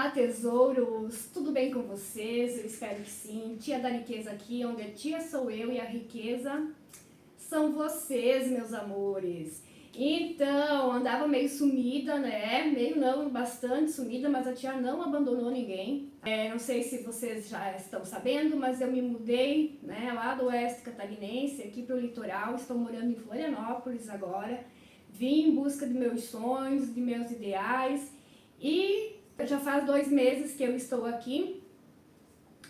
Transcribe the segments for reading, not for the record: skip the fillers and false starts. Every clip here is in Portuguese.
Olá, tesouros! Tudo bem com vocês? Eu espero que sim. Tia da riqueza aqui, onde a tia sou eu e a riqueza são vocês, meus amores. Então, andava meio sumida, né? Meio não, bastante sumida, mas a tia não abandonou ninguém. Não sei se vocês já estão sabendo, mas eu me mudei, né, lá do oeste catarinense, aqui para o litoral. Estou morando em Florianópolis agora. Vim em busca de meus sonhos, de meus ideais e já faz 2 meses que eu estou aqui.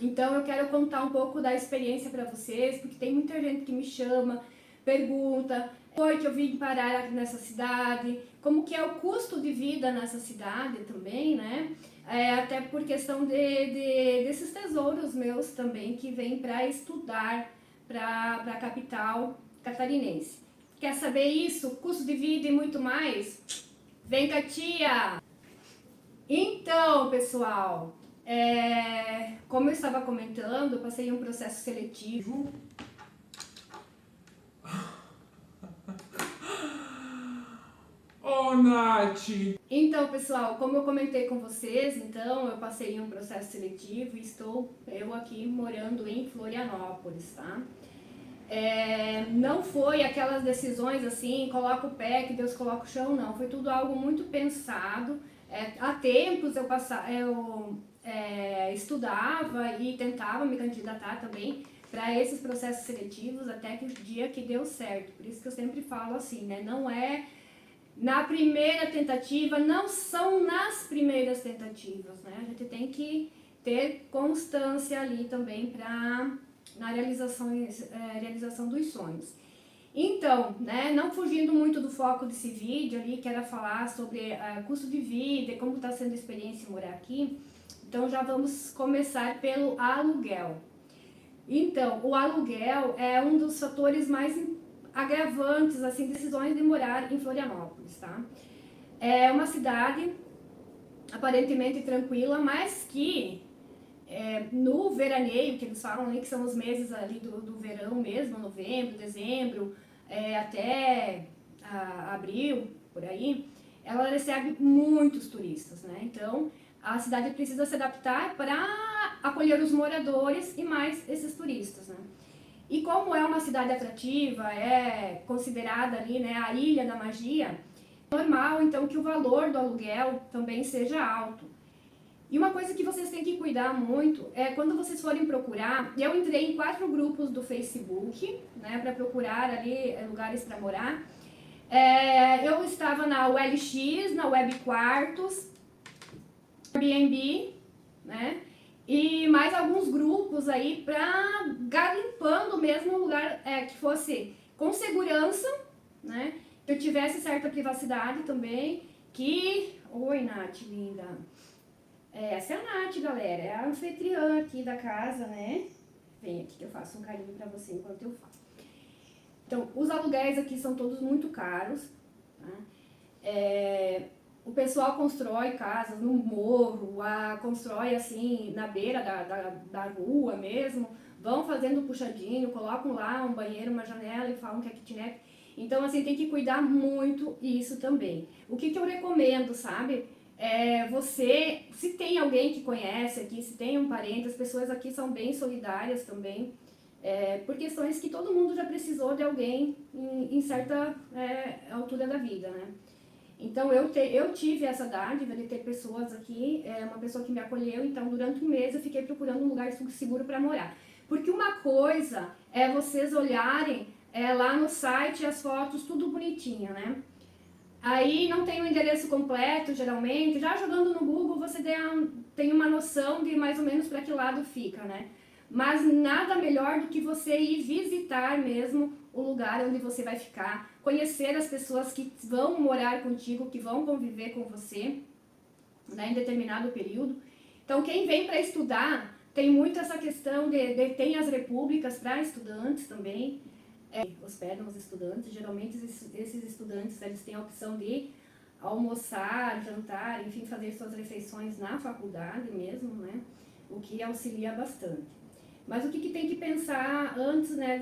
Então eu quero contar um pouco da experiência para vocês, porque tem muita gente que me chama, pergunta, foi que eu vim parar aqui nessa cidade, como que é o custo de vida nessa cidade também, né? Até por questão desses tesouros meus também que vêm para estudar para a capital catarinense. Quer saber isso? Custo de vida e muito mais? Vem com a tia! Então, pessoal, como eu estava comentando, eu passei um processo seletivo. Oh, Nath! Então, pessoal, como eu comentei com vocês, então eu passei um processo seletivo e estou eu aqui morando em Florianópolis, tá? Não foi aquelas decisões assim, coloca o pé que Deus coloca o chão, não. Foi tudo algo muito pensado. Há tempos eu estudava e tentava me candidatar também para esses processos seletivos até que o dia que deu certo. Por isso que eu sempre falo assim, né? Não é na primeira tentativa, não são nas primeiras tentativas, né? A gente tem que ter constância ali também na realização dos sonhos. Então, né, não fugindo muito do foco desse vídeo ali, que era falar sobre custo de vida e como está sendo a experiência morar aqui, então já vamos começar pelo aluguel. Então, o aluguel é um dos fatores mais agravantes, assim, decisões de morar em Florianópolis, tá? É uma cidade aparentemente tranquila, mas que no veraneio, que eles falam ali, que são os meses ali do verão mesmo, novembro, dezembro, até abril, por aí, ela recebe muitos turistas, né? Então, a cidade precisa se adaptar para acolher os moradores e mais esses turistas, né? E como é uma cidade atrativa, é considerada ali, né, a Ilha da Magia, é normal então que o valor do aluguel também seja alto. E uma coisa que vocês têm que cuidar muito é quando vocês forem procurar, eu entrei em 4 grupos do Facebook, né, para procurar ali lugares para morar. Eu estava na OLX, na Web Quartos, Airbnb, né, e mais alguns grupos aí para garimpando mesmo um lugar que fosse com segurança, né, que eu tivesse certa privacidade também, que... Oi, Nath, linda! Essa é a Nath, galera, é a anfitriã aqui da casa, né? Vem aqui que eu faço um carinho pra você enquanto eu falo. Então, os aluguéis aqui são todos muito caros, tá? O pessoal constrói casas no morro, constrói assim na beira da rua mesmo, vão fazendo puxadinho, colocam lá um banheiro, uma janela e falam que é kitnet. Então, assim, tem que cuidar muito isso também. O que eu recomendo, sabe? Você, se tem alguém que conhece aqui, se tem um parente, as pessoas aqui são bem solidárias também, por questões que todo mundo já precisou de alguém em certa altura da vida, né? Então eu tive essa dádiva de ter pessoas aqui, uma pessoa que me acolheu, então durante um mês eu fiquei procurando um lugar seguro para morar. Porque uma coisa é vocês olharem lá no site as fotos tudo bonitinho, né? Aí não tem o endereço completo, geralmente. Já jogando no Google você tem uma noção de mais ou menos para que lado fica, né? Mas nada melhor do que você ir visitar mesmo o lugar onde você vai ficar, conhecer as pessoas que vão morar contigo, que vão conviver com você, né, em determinado período. Então quem vem para estudar tem muito essa questão tem as repúblicas para estudantes também, hospedam os estudantes. Geralmente esses estudantes eles têm a opção de almoçar, jantar, enfim, fazer suas refeições na faculdade mesmo, né? O que auxilia bastante. Mas o que tem que pensar antes, né,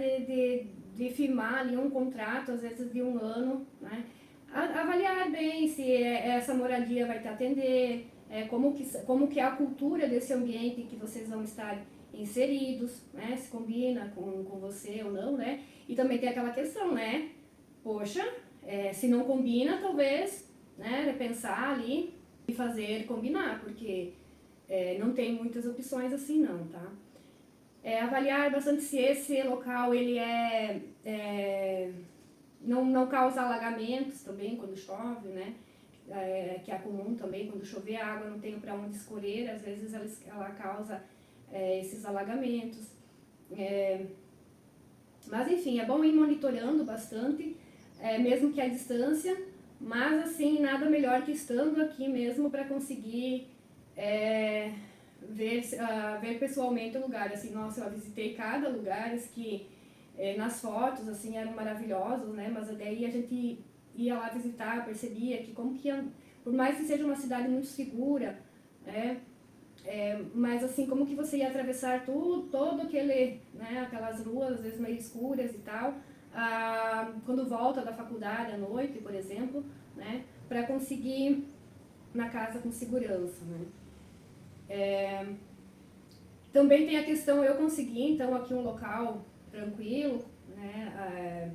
de firmar ali um contrato, às vezes de 1 ano, né? Avaliar bem se essa moradia vai te atender, como que é a cultura desse ambiente que vocês vão estar inseridos, né? Se combina com você ou não, né? E também tem aquela questão, né? Poxa, se não combina, talvez, né, repensar ali e fazer combinar, porque não tem muitas opções assim não, tá? Avaliar bastante se esse local ele não causa alagamentos também quando chove, né? Que é comum também, quando chover a água não tem para onde escorrer, às vezes ela causa esses alagamentos. Mas enfim, é bom ir monitorando bastante, mesmo que à distância, mas assim, nada melhor que estando aqui mesmo para conseguir ver pessoalmente o lugar. Assim, nossa, eu visitei cada lugar que nas fotos assim eram maravilhosos, né? Mas daí a gente ia lá visitar, percebia que por mais que seja uma cidade muito segura, né? Mas assim, como que você ia atravessar todo aquele, né, aquelas ruas, às vezes meio escuras e tal, quando volta da faculdade à noite, por exemplo, né, para conseguir ir na casa com segurança, né. Também tem a questão, eu consegui então aqui um local tranquilo, né,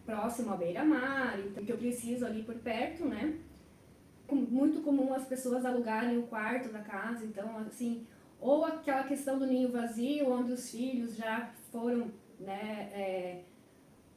próximo à beira-mar, então, que eu preciso ali por perto, né. Muito comum as pessoas alugarem o quarto da casa, então assim, ou aquela questão do ninho vazio, onde os filhos já foram, né,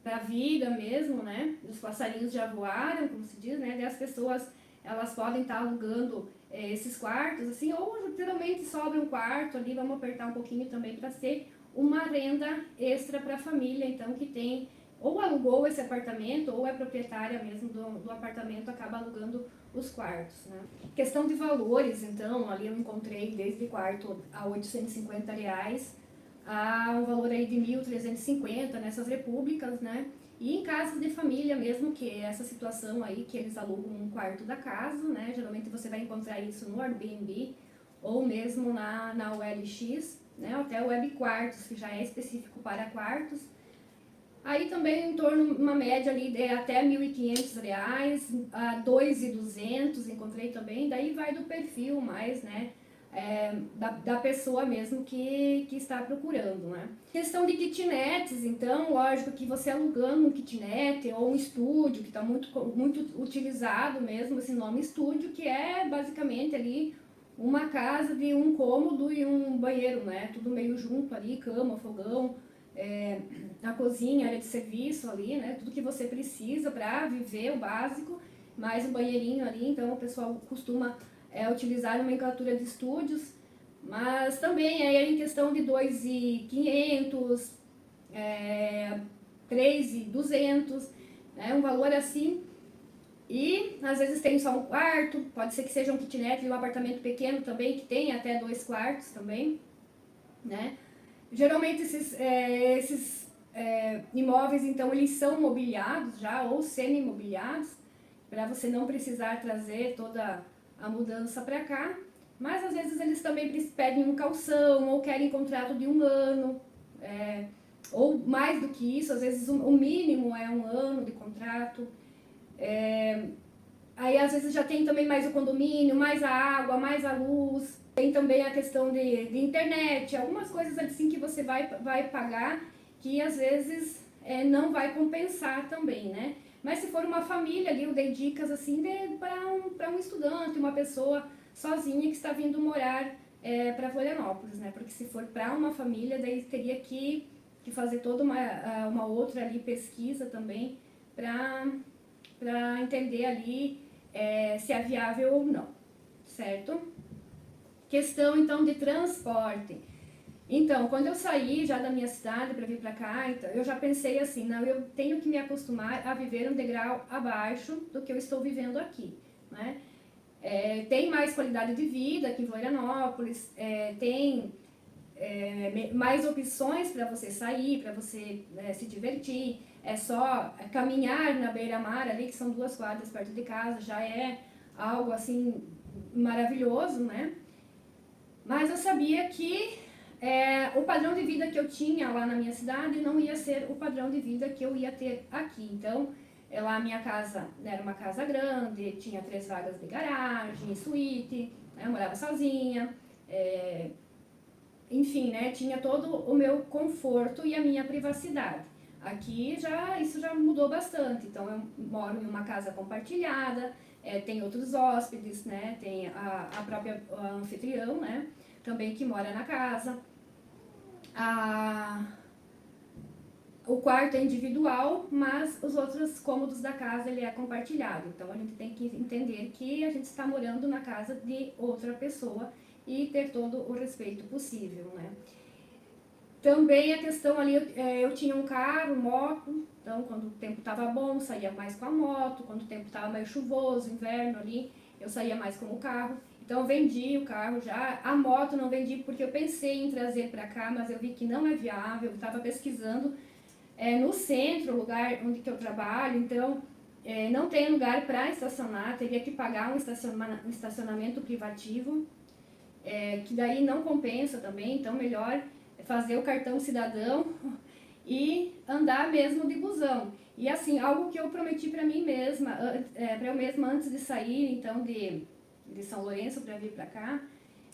para a vida mesmo, né, os passarinhos já voaram, como se diz, né, e as pessoas elas podem estar alugando esses quartos, assim, ou literalmente sobra um quarto ali, vamos apertar um pouquinho também para ser uma renda extra para a família, então que tem ou alugou esse apartamento, ou é proprietária mesmo do apartamento, acaba alugando os quartos, né? Questão de valores, então, ali eu encontrei desde quarto a R$850, a um valor aí de 1.350 nessas repúblicas, né? E em casas de família mesmo, que é essa situação aí que eles alugam um quarto da casa, né? Geralmente você vai encontrar isso no Airbnb ou mesmo na OLX, né? Até o Web Quartos, que já é específico para quartos. Aí também em torno, uma média ali de até R$1.500, a R$2.200 encontrei também, daí vai do perfil mais, né, da pessoa mesmo que está procurando, né. Questão de kitnets, então, lógico que você alugando um kitnet ou um estúdio, que está muito utilizado mesmo, esse nome estúdio, que é basicamente ali uma casa de um cômodo e um banheiro, né, tudo meio junto ali, cama, fogão, a cozinha, área de serviço ali, né? Tudo que você precisa para viver, o básico, mais um banheirinho ali, então o pessoal costuma utilizar nomenclatura de estúdios, mas também aí em questão de 2.500, 3.200, né? Um valor assim, e às vezes tem só um quarto, pode ser que seja um kitnet e um apartamento pequeno também, que tem até 2 quartos também, né? Geralmente esses imóveis, então, eles são mobiliados já, ou semi-mobiliados, para você não precisar trazer toda a mudança para cá. Mas, às vezes, eles também pedem um calção, ou querem contrato de 1 ano, ou mais do que isso, às vezes o mínimo é 1 ano de contrato. Aí, às vezes, já tem também mais o condomínio, mais a água, mais a luz. Tem também a questão de internet, algumas coisas assim que você vai pagar que às vezes não vai compensar também, né? Mas se for uma família ali, eu dei dicas assim para um estudante, uma pessoa sozinha que está vindo morar para Florianópolis, né? Porque se for para uma família, daí teria que fazer toda uma outra ali pesquisa também para entender ali se é viável ou não, certo? Questão, então, de transporte. Então, quando eu saí já da minha cidade para vir para cá, então, eu já pensei assim, não, eu tenho que me acostumar a viver um degrau abaixo do que eu estou vivendo aqui, né? Tem mais qualidade de vida aqui em Florianópolis, tem mais opções para você sair, para você se divertir, é só caminhar na beira-mar ali, que são 2 quadras perto de casa, já é algo assim maravilhoso, né? Mas eu sabia que o padrão de vida que eu tinha lá na minha cidade não ia ser o padrão de vida que eu ia ter aqui. Então, lá a minha casa era uma casa grande, tinha 3 vagas de garagem, suíte, né? Eu morava sozinha, enfim, né? Tinha todo o meu conforto e a minha privacidade. Aqui isso já mudou bastante, então eu moro em uma casa compartilhada, tem outros hóspedes, né? Tem a própria anfitrião, né? Também que mora na casa. O quarto é individual, mas os outros cômodos da casa ele é compartilhado. Então a gente tem que entender que a gente está morando na casa de outra pessoa e ter todo o respeito possível, né? Também a questão ali, eu tinha um carro, moto, então quando o tempo estava bom, saía mais com a moto, quando o tempo estava mais chuvoso, inverno ali, eu saía mais com o carro. Então eu vendi o carro já, a moto não vendi porque eu pensei em trazer para cá, mas eu vi que não é viável, eu estava pesquisando no centro, o lugar onde que eu trabalho, então não tem lugar para estacionar, teria que pagar um estacionamento privativo, que daí não compensa também, então melhor fazer o cartão cidadão e andar mesmo de busão. E assim, algo que eu prometi para mim mesma, para eu mesma antes de sair, então de São Lourenço para vir para cá,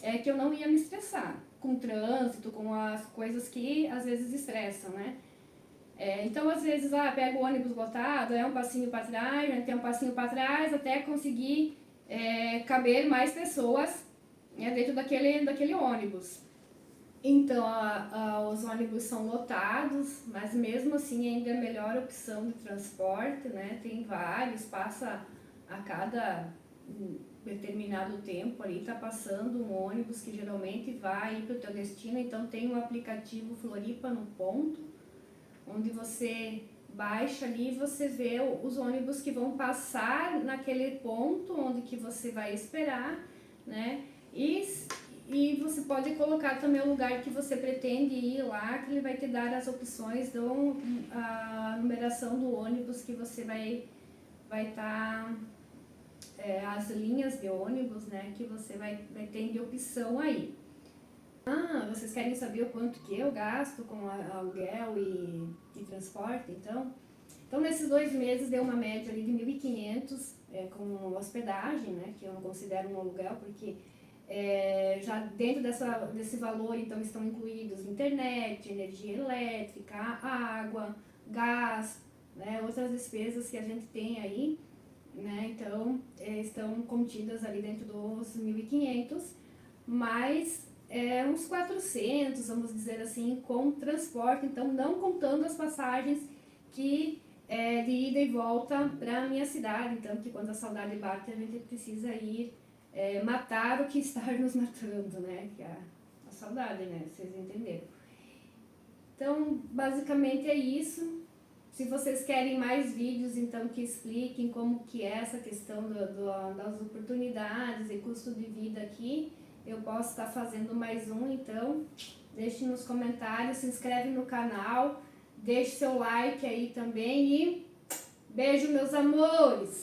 é que eu não ia me estressar com o trânsito, com as coisas que às vezes estressam, né? Então, às vezes, pega o ônibus lotado, um passinho para trás, né, tem um passinho para trás, até conseguir caber mais pessoas, né, dentro daquele ônibus. Então, os ônibus são lotados, mas mesmo assim ainda é a melhor opção de transporte, né? Tem vários, passa a cada determinado tempo ali, tá passando um ônibus que geralmente vai para o teu destino, então tem um aplicativo Floripa no Ponto, onde você baixa ali e você vê os ônibus que vão passar naquele ponto onde que você vai esperar, né? E você pode colocar também o lugar que você pretende ir lá, que ele vai te dar as opções, a numeração do ônibus que você vai estar, as linhas de ônibus, né, que você vai ter de opção aí. Vocês querem saber o quanto que eu gasto com aluguel e transporte, então? Então, nesses 2 meses deu uma média ali de 1.500 com hospedagem, né, que eu não considero um aluguel, porque já dentro desse valor, então, estão incluídos internet, energia elétrica, água, gás, né, outras despesas que a gente tem aí, né, então, estão contidas ali dentro dos 1.500, mas uns 400, vamos dizer assim, com transporte, então não contando as passagens de ida e volta para a minha cidade, então que quando a saudade bate a gente precisa ir matar o que está nos matando, né, que é a saudade, né, vocês entenderam. Então, basicamente é isso. Se vocês querem mais vídeos, então, que expliquem como que é essa questão das oportunidades e custo de vida aqui, eu posso estar fazendo mais um, então deixe nos comentários, se inscreve no canal, deixe seu like aí também e beijo, meus amores!